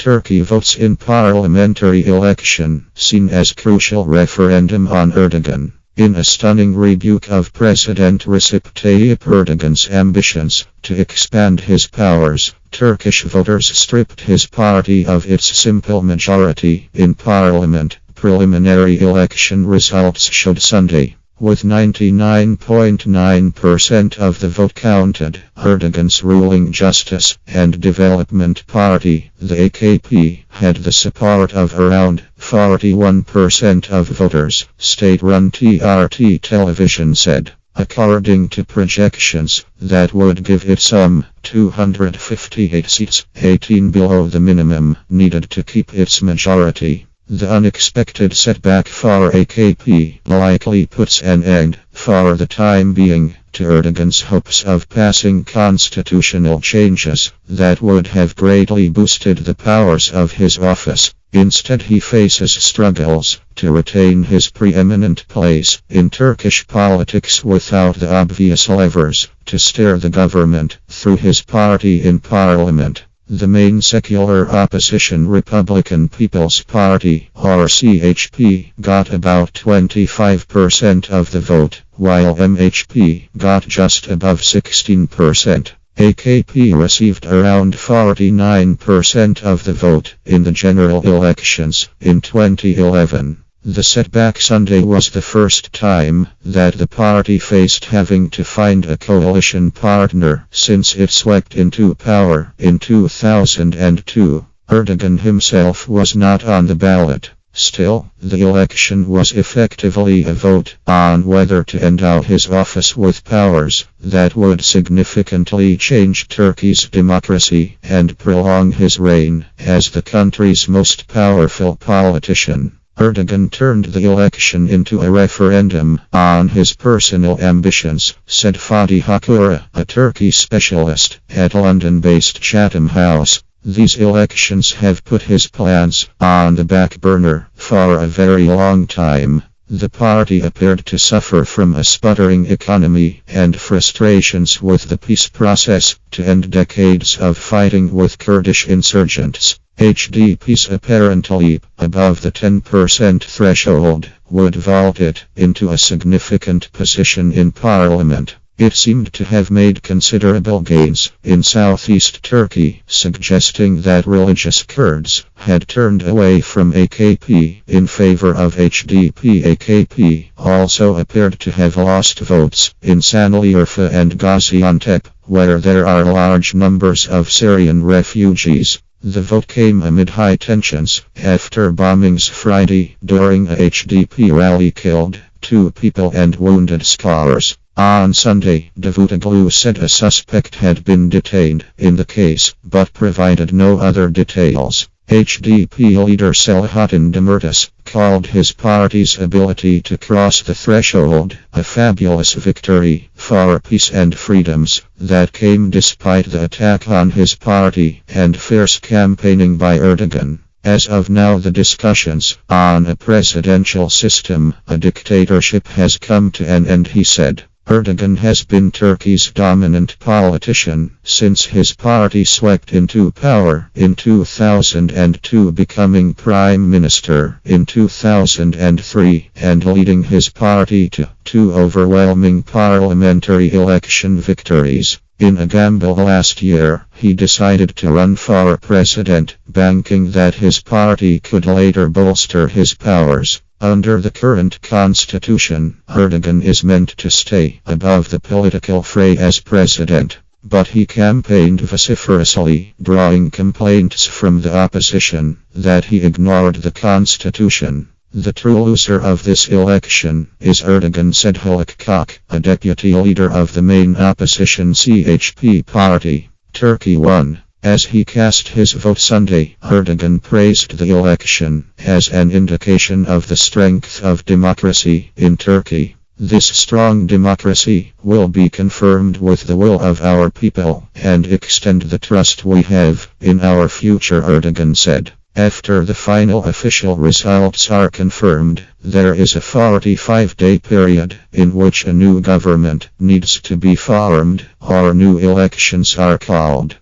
Turkey votes in parliamentary election, seen as crucial referendum on Erdogan. In a stunning rebuke of President Recep Tayyip Erdogan's ambitions to expand his powers, Turkish voters stripped his party of its simple majority in parliament. Preliminary election results showed Sunday. With 99.9% of the vote counted, Erdogan's ruling Justice and Development Party, the AKP, had the support of around 41% of voters, state-run TRT television said. According to projections, that would give it some 258 seats, 18 below the minimum needed to keep its majority. The unexpected setback for AKP likely puts an end, for the time being, to Erdogan's hopes of passing constitutional changes that would have greatly boosted the powers of his office. Instead, he faces struggles to retain his preeminent place in Turkish politics without the obvious levers to steer the government through his party in parliament. The main secular opposition Republican People's Party, or CHP, got about 25% of the vote, while MHP got just above 16%. AKP received around 49% of the vote in the general elections in 2011. The setback Sunday was the first time that the party faced having to find a coalition partner since it swept into power in 2002. Erdogan himself was not on the ballot. Still, the election was effectively a vote on whether to endow his office with powers that would significantly change Turkey's democracy and prolong his reign as the country's most powerful politician. Erdogan turned the election into a referendum on his personal ambitions, said Fatih Hakura, a Turkey specialist at London-based Chatham House. These elections have put his plans on the back burner for a very long time. The party appeared to suffer from a sputtering economy and frustrations with the peace process to end decades of fighting with Kurdish insurgents. HDP's apparent leap above the 10% threshold would vault it into a significant position in parliament. It seemed to have made considerable gains in southeast Turkey, suggesting that religious Kurds had turned away from AKP in favor of HDP. AKP also appeared to have lost votes in Sanliurfa and Gaziantep, where there are large numbers of Syrian refugees. The vote came amid high tensions after bombings Friday during a HDP rally killed 2 people and wounded scholars. On Sunday, Davutoglu said a suspect had been detained in the case, but provided no other details. HDP leader Selahattin Demirtas called his party's ability to cross the threshold a fabulous victory for peace and freedoms that came despite the attack on his party and fierce campaigning by Erdogan. As of now, the discussions on a presidential system, a dictatorship, has come to an end, he said. Erdogan has been Turkey's dominant politician since his party swept into power in 2002, becoming prime minister in 2003 and leading his party to 2 overwhelming parliamentary election victories. In a gamble last year, he decided to run for president, banking that his party could later bolster his powers. Under the current constitution, Erdogan is meant to stay above the political fray as president, but he campaigned vociferously, drawing complaints from the opposition that he ignored the constitution. The true loser of this election is Erdogan, said Haluk Kak, a deputy leader of the main opposition CHP party. Turkey won. As he cast his vote Sunday, Erdogan praised the election as an indication of the strength of democracy in Turkey. This strong democracy will be confirmed with the will of our people and extend the trust we have in our future, Erdogan said. After the final official results are confirmed, there is a 45-day period in which a new government needs to be formed or new elections are called.